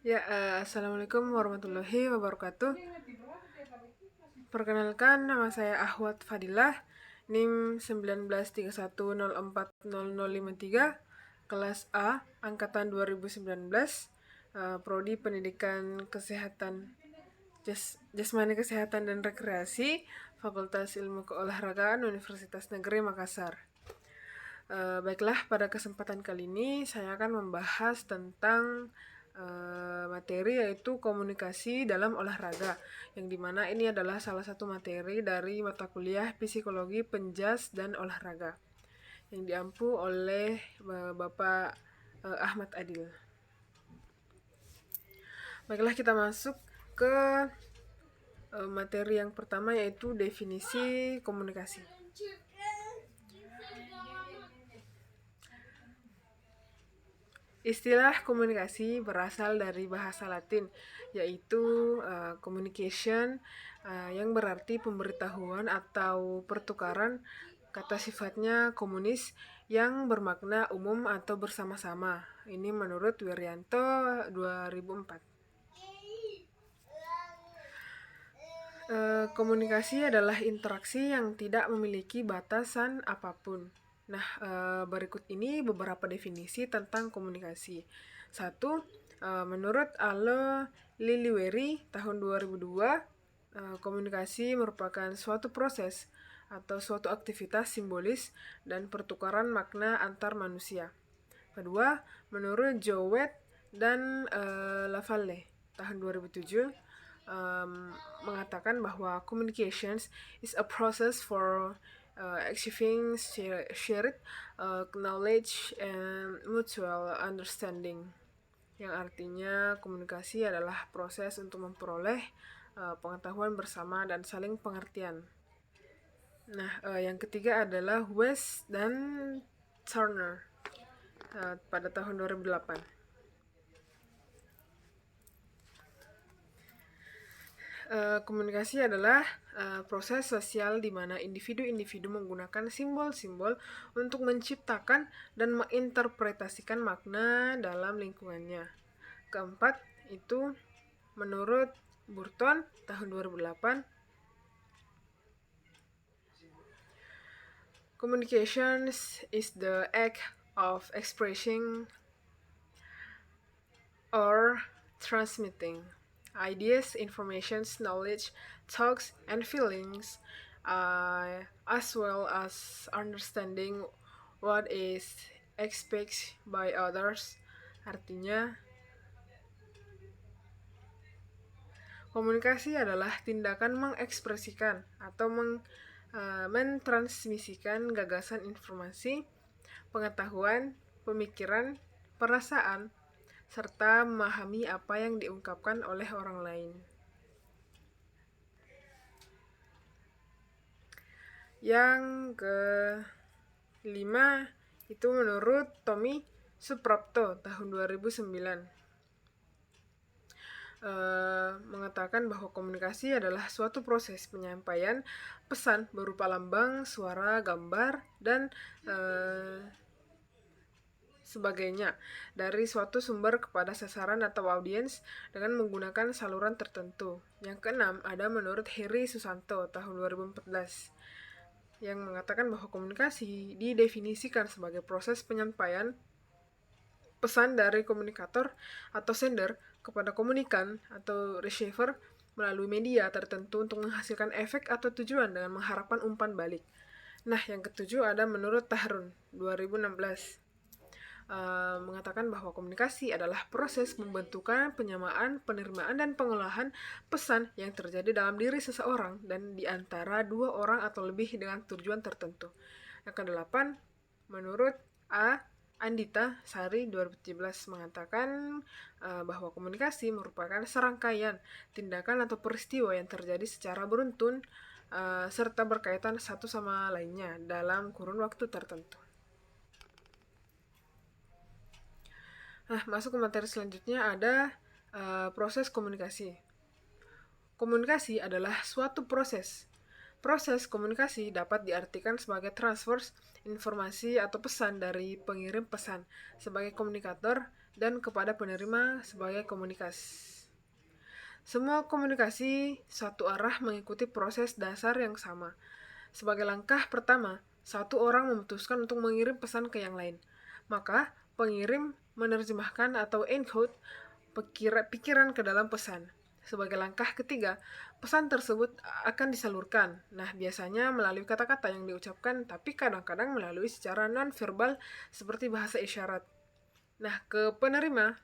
Assalamualaikum warahmatullahi wabarakatuh. Perkenalkan, nama saya Ahwat Fadilah, NIM 1931040053, kelas A, angkatan 2019, Prodi Pendidikan Kesehatan Jasmani Kesehatan dan Rekreasi, Fakultas Ilmu Keolahragaan Universitas Negeri Makassar. Baiklah, pada kesempatan kali ini saya akan membahas tentang materi yaitu komunikasi dalam olahraga, yang dimana ini adalah salah satu materi dari mata kuliah Psikologi Penjas dan Olahraga yang diampu oleh Bapak Ahmad Adil. Baiklah, kita masuk ke materi yang pertama yaitu definisi komunikasi. Istilah komunikasi berasal dari bahasa Latin, yaitu communication, yang berarti pemberitahuan atau pertukaran. Kata sifatnya komunis yang bermakna umum atau bersama-sama. Ini menurut Wirianto 2004. Komunikasi adalah interaksi yang tidak memiliki batasan apapun. Nah, berikut ini beberapa definisi tentang komunikasi. 1. Menurut Ale Liliweri tahun 2002, komunikasi merupakan suatu proses atau suatu aktivitas simbolis dan pertukaran makna antar manusia. Kedua, menurut Jowett dan Lavalle tahun 2007, mengatakan bahwa communications is a process for achieving shared knowledge and mutual understanding, yang artinya komunikasi adalah proses untuk memperoleh pengetahuan bersama dan saling pengertian. Nah, yang ketiga adalah West dan Turner pada tahun 2008. Komunikasi adalah proses sosial di mana individu-individu menggunakan simbol-simbol untuk menciptakan dan menginterpretasikan makna dalam lingkungannya. Keempat, itu menurut Burton tahun 2008, communications is the act of expressing or transmitting ideas, information, knowledge, thoughts, and feelings, as well as understanding what is expected by others. Artinya, komunikasi adalah tindakan mengekspresikan atau mentransmisikan gagasan, informasi, pengetahuan, pemikiran, perasaan, serta memahami apa yang diungkapkan oleh orang lain. Yang kelima, itu menurut Tommy Suprapto tahun 2009, mengatakan bahwa komunikasi adalah suatu proses penyampaian pesan berupa lambang, suara, gambar, dan sebagainya dari suatu sumber kepada sasaran atau audiens dengan menggunakan saluran tertentu. Yang keenam ada menurut Heri Susanto tahun 2014, yang mengatakan bahwa komunikasi didefinisikan sebagai proses penyampaian pesan dari komunikator atau sender kepada komunikan atau receiver melalui media tertentu untuk menghasilkan efek atau tujuan dengan mengharapkan umpan balik. Nah, yang ketujuh ada menurut Tahrun 2016, mengatakan bahwa komunikasi adalah proses pembentukan, penyamaan, penerimaan, dan pengolahan pesan yang terjadi dalam diri seseorang dan di antara dua orang atau lebih dengan tujuan tertentu. Yang kedelapan, menurut A. Andita Sari 2017 mengatakan bahwa komunikasi merupakan serangkaian tindakan atau peristiwa yang terjadi secara beruntun serta berkaitan satu sama lainnya dalam kurun waktu tertentu. Nah, masuk ke materi selanjutnya ada proses komunikasi. Komunikasi adalah suatu proses. Proses komunikasi dapat diartikan sebagai transfer informasi atau pesan dari pengirim pesan sebagai komunikator dan kepada penerima sebagai komunikas. Semua komunikasi satu arah mengikuti proses dasar yang sama. Sebagai langkah pertama, satu orang memutuskan untuk mengirim pesan ke yang lain. Maka, pengirim menerjemahkan atau encode pikiran ke dalam pesan. Sebagai langkah ketiga, pesan tersebut akan disalurkan. Nah, biasanya melalui kata-kata yang diucapkan, tapi kadang-kadang melalui secara non-verbal seperti bahasa isyarat. Nah, ke penerima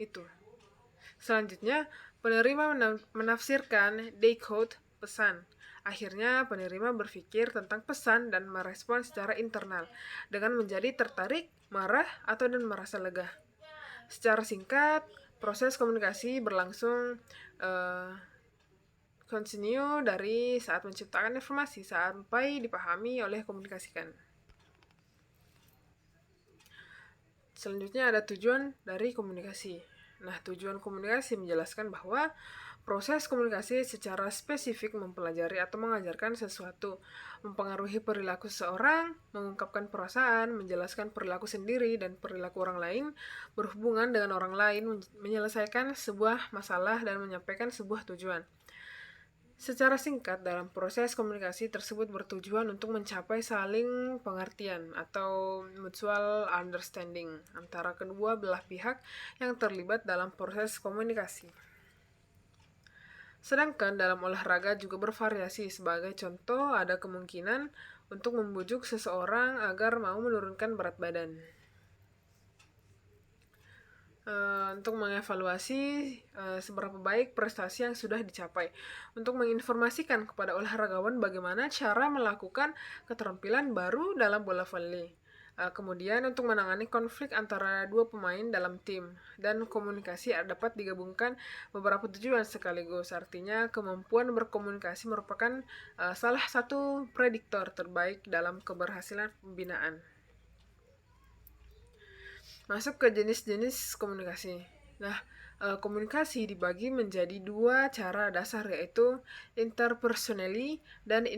itu. Selanjutnya, penerima menafsirkan decode pesan. Akhirnya, penerima berpikir tentang pesan dan merespon secara internal dengan menjadi tertarik, marah, atau dan merasa lega. Secara singkat, proses komunikasi berlangsung continue dari saat menciptakan informasi sampai dipahami oleh komunikasikan. Selanjutnya ada tujuan dari komunikasi. Nah, tujuan komunikasi menjelaskan bahwa proses komunikasi secara spesifik mempelajari atau mengajarkan sesuatu, mempengaruhi perilaku seseorang, mengungkapkan perasaan, menjelaskan perilaku sendiri dan perilaku orang lain, berhubungan dengan orang lain, menyelesaikan sebuah masalah, dan menyampaikan sebuah tujuan. Secara singkat, dalam proses komunikasi tersebut bertujuan untuk mencapai saling pengertian atau mutual understanding antara kedua belah pihak yang terlibat dalam proses komunikasi. Sedangkan dalam olahraga juga bervariasi. Sebagai contoh, ada kemungkinan untuk membujuk seseorang agar mau menurunkan berat badan. Untuk mengevaluasi seberapa baik prestasi yang sudah dicapai, untuk menginformasikan kepada olahragawan bagaimana cara melakukan keterampilan baru dalam bola voli. Kemudian untuk menangani konflik antara dua pemain dalam tim, dan komunikasi dapat digabungkan beberapa tujuan sekaligus. Artinya kemampuan berkomunikasi merupakan salah satu prediktor terbaik dalam keberhasilan pembinaan. Masuk ke jenis-jenis komunikasi. Nah, komunikasi dibagi menjadi dua cara dasar, yaitu interpersonally dan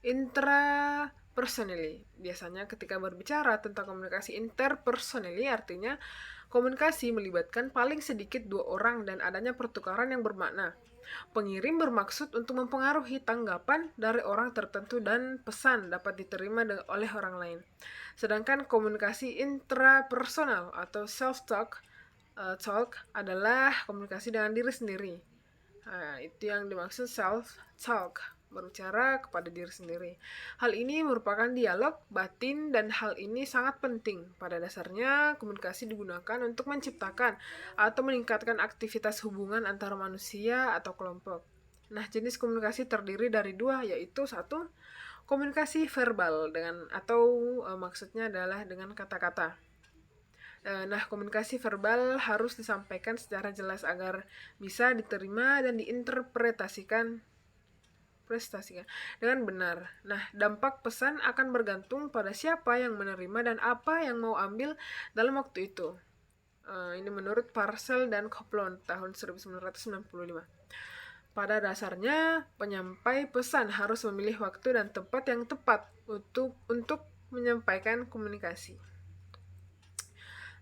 intrapersonally. Biasanya ketika berbicara tentang komunikasi interpersonally, artinya komunikasi melibatkan paling sedikit dua orang dan adanya pertukaran yang bermakna. Pengirim bermaksud untuk mempengaruhi tanggapan dari orang tertentu dan pesan dapat diterima oleh orang lain. Sedangkan komunikasi intrapersonal atau self-talk adalah komunikasi dengan diri sendiri. Itu yang dimaksud self-talk, berbicara kepada diri sendiri. Hal ini merupakan dialog batin dan hal ini sangat penting. Pada dasarnya, komunikasi digunakan untuk menciptakan atau meningkatkan aktivitas hubungan antara manusia atau kelompok. Nah, jenis komunikasi terdiri dari dua, yaitu satu, komunikasi verbal maksudnya adalah dengan kata-kata. Nah, komunikasi verbal harus disampaikan secara jelas agar bisa diterima dan diinterpretasikan dengan benar. Nah, dampak pesan akan bergantung pada siapa yang menerima dan apa yang mau ambil dalam waktu itu. Ini menurut Parcel dan Coplon tahun 1995. Pada dasarnya, penyampai pesan harus memilih waktu dan tempat yang tepat untuk menyampaikan komunikasi.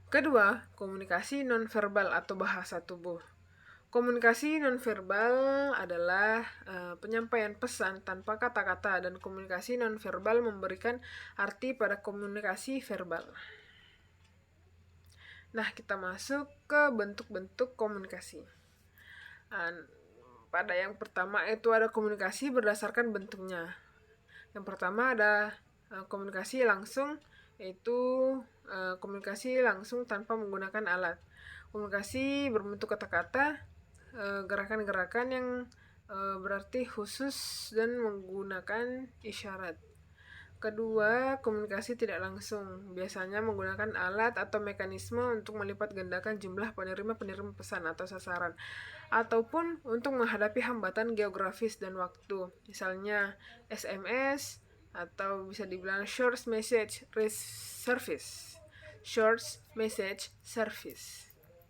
Kedua, komunikasi nonverbal atau bahasa tubuh. Komunikasi nonverbal adalah penyampaian pesan tanpa kata-kata, dan komunikasi nonverbal memberikan arti pada komunikasi verbal. Nah, kita masuk ke bentuk-bentuk komunikasi. Pada yang pertama itu ada komunikasi berdasarkan bentuknya. Yang pertama ada komunikasi langsung, yaitu komunikasi langsung tanpa menggunakan alat. Komunikasi berbentuk kata-kata, gerakan-gerakan yang berarti khusus dan menggunakan isyarat. Kedua, komunikasi tidak langsung, biasanya menggunakan alat atau mekanisme untuk melipat gandakan jumlah penerima-penerima pesan atau sasaran, ataupun untuk menghadapi hambatan geografis dan waktu, misalnya SMS, atau bisa dibilang short message service,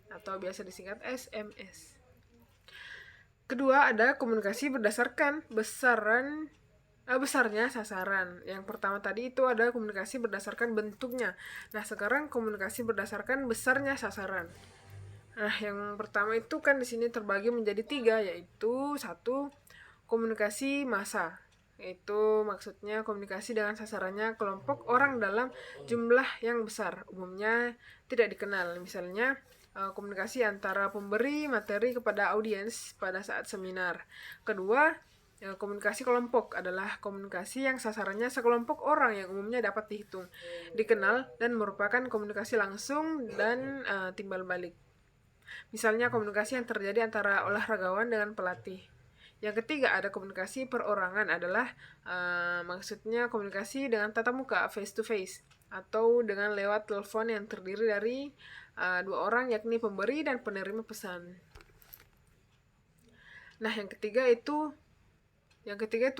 atau biasa disingkat SMS. Kedua, ada komunikasi berdasarkan besaran besarnya sasaran. Yang pertama tadi itu ada komunikasi berdasarkan bentuknya. Nah, sekarang komunikasi berdasarkan besarnya sasaran. Nah, yang pertama itu kan di sini terbagi menjadi 3, yaitu 1, komunikasi massa. Itu maksudnya komunikasi dengan sasarannya kelompok orang dalam jumlah yang besar, umumnya tidak dikenal. Misalnya, komunikasi antara pemberi materi kepada audiens pada saat seminar. Kedua, komunikasi kelompok adalah komunikasi yang sasarannya sekelompok orang yang umumnya dapat dihitung, dikenal, dan merupakan komunikasi langsung dan timbal balik. Misalnya komunikasi yang terjadi antara olahragawan dengan pelatih. Yang ketiga ada komunikasi perorangan adalah maksudnya komunikasi dengan tatap muka, face to face, atau dengan lewat telepon yang terdiri dari 2 orang yakni pemberi dan penerima pesan. Nah, yang ketiga itu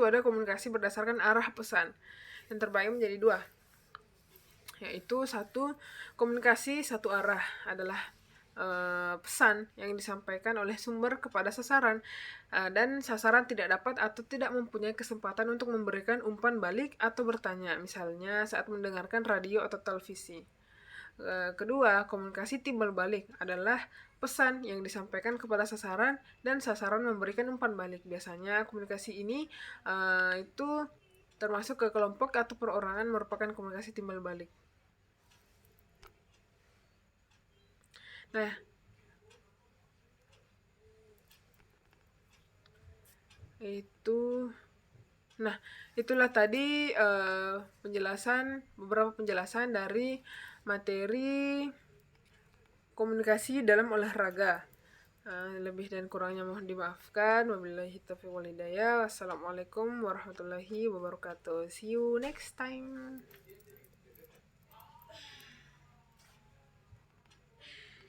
ada komunikasi berdasarkan arah pesan. Yang terbagi menjadi 2, yaitu 1, komunikasi satu arah adalah pesan yang disampaikan oleh sumber kepada sasaran, dan sasaran tidak dapat atau tidak mempunyai kesempatan untuk memberikan umpan balik atau bertanya, misalnya saat mendengarkan radio atau televisi. Kedua, komunikasi timbal balik adalah pesan yang disampaikan kepada sasaran dan sasaran memberikan umpan balik. Biasanya komunikasi ini itu termasuk ke kelompok atau perorangan merupakan komunikasi timbal balik. Nah, itulah tadi beberapa penjelasan dari materi komunikasi dalam olahraga. Lebih dan kurangnya mohon dimaafkan. Wabillahi taufiq wal hidayah. Wassalamualaikum warahmatullahi wabarakatuh. See you next time.